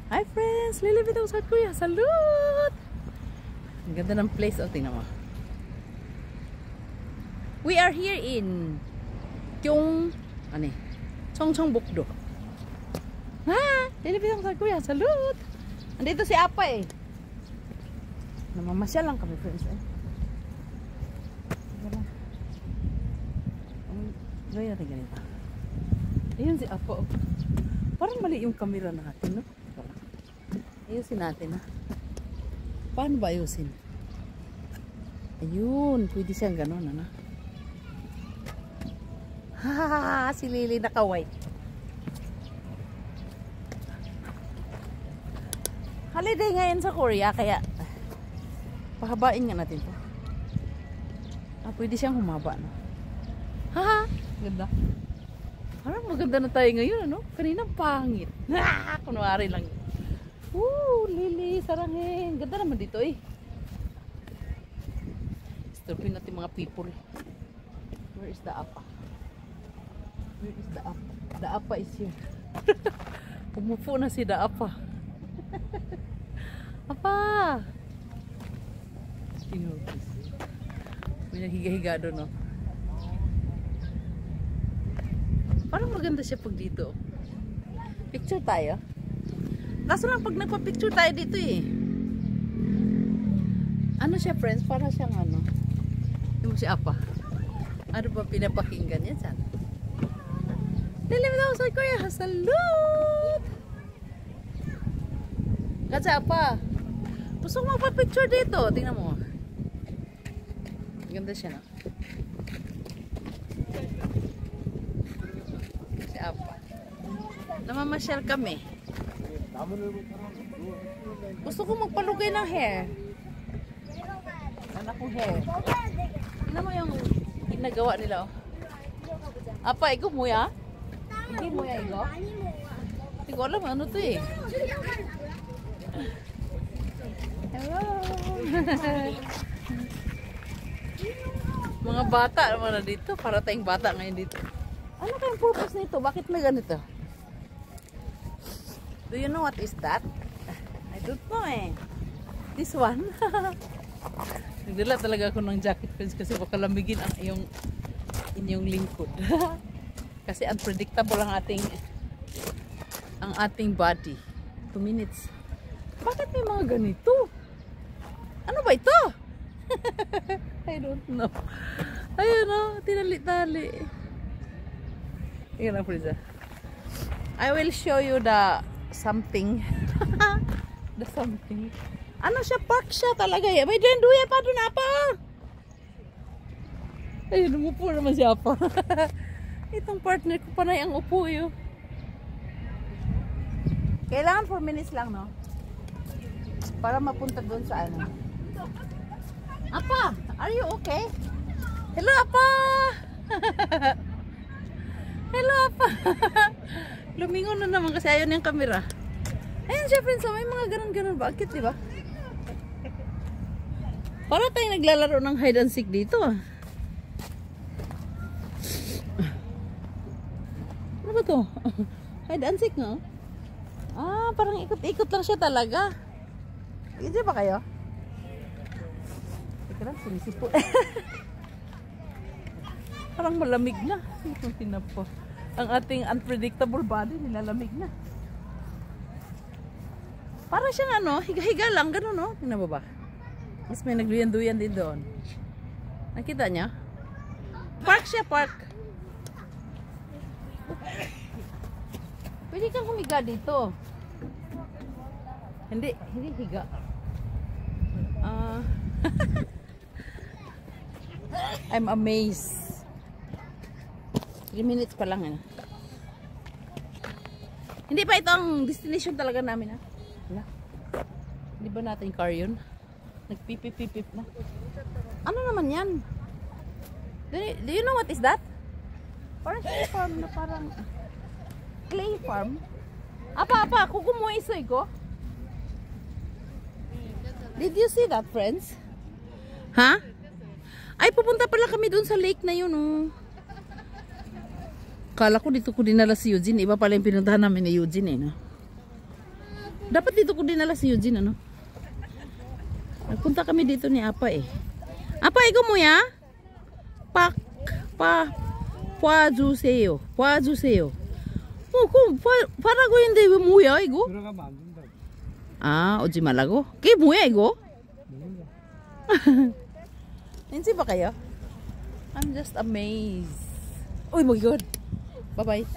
Hi friends! Lilibit ako sa kuya. Salute! Ang ganda ng place. O, tingnan mo. We are here in Chongcheongbuk-do. Ha! Lilibit ako sa kuya. Salute! Andito si Apa eh. Namamasyal lang kami friends eh. Gaya natin ganito. Ayun si Apa. Parang mali yung camera natin, no? Ayusin natin, ha? Paano ba ayusin? Ayun, pwede siyang gano'n, ano? Hahaha, si Lily naka-white. Holiday ngayon sa Korea, kaya pahabain nga natin to. Pwede siyang humaba, no? Haha, ganda. Parang maganda na tayo ngayon, ano? Kanina pangit. Kunwari lang. Lily, sarangin. Ganda naman dito eh. Disturbing natin mga people. Where is the Apa? Where is the Apa? The Apa is here. Umupo na si the Apa. Apa! May naghiga-higa doon, no? Parang maganda siya pag dito. Picture tayo. Kaso lang pag nagpa-picture tayo dito eh. Ano siya friends? Para siyang ano. Yung si Apa. Ano ba pinapakinggan niya dyan? Lilimit ako sa kuya. Salute! Kasi Apa. Gusto ko magpa-picture dito. Tingnan mo. Ganda siya na. Si Apa. Namamasyal kami. Gusto ko magpalugay ng hair. Anak kong hair. Tingnan mo yung ginagawa nila. Oh. Apa, ikaw muya? Hindi muya ikaw? Hindi ko alam ano to eh. Hello! Mga bata naman na dito. Para tayong bata ngayon dito. Ano kayong purpose nito? Bakit may ganito? Do you know what is that? I don't know eh. This one. Nagdala talaga ako ng jacket friends kasi baka lamigin ang inyong lingkod. Kasi unpredictable ang ating body. 2 minutes. Bakit may mga ganito? Ano ba ito? I don't know. Ayun o, tinali-tali. Yan ang friends. I will show you the something. The something. Ano siya? Park siya talaga eh. May duyan pa doon Apa. Ayun, umupo naman si Apa. Itong partner ko panay ang upo yun. Kailangan 4 minutes lang, no? Para mapunta doon sa ano. Apa, are you okay? Hello, Apa! Hello, Apa! Lumingon na naman kasi ayaw niyang kamera. Ayun siya friends, so may mga ganun-ganun ba? Cute, diba? Para tayong naglalaro ng hide and seek dito. Ano ba to? Hide and seek, no? Parang ikot-ikot lang siya talaga. Diyan ba kayo? Teka lang, sinisipo. Parang malamig na. Itong tinapo. Ang ating unpredictable body, nilalamig na. Parang siyang ano, higa-higa lang, gano'n, no? Tingnan mo ba? Mas may nagduyan-duyan din doon. Nakita niya? Park siya, park. Pwede kang humiga dito. Hindi higa. I'm amazed. 3 minutes pa lang, ano? Hindi pa ito ang destination talaga namin, ha? Wala. Hindi ba natin car yun? Nagpipip-pipip na. Ano naman yan? Do you know what is that? Parang farm na parang clay farm. Apa, kuko mo isoy ko? Did you see that, friends? Ha? Ay, pupunta pala kami doon sa lake na yun, oh. Kala ko dito ko dinala si Eugene. Iba pala yung pinuntahan namin ni Eugene, eh, no? Dapat dito ko dinala si Eugene, ano? Nagpunta kami dito ni Apa eh. Apa, ikaw mo ya? 봐주세요. 봐주세요. 그럼 봐라고 했는데 왜 뭐야 이거? 들어가면 안 된다고. 아, 오지 말라고? 그게 뭐야 이거? 몰라. Nancy ba kayo? I'm just amazed. Uy, my God. Bye-bye.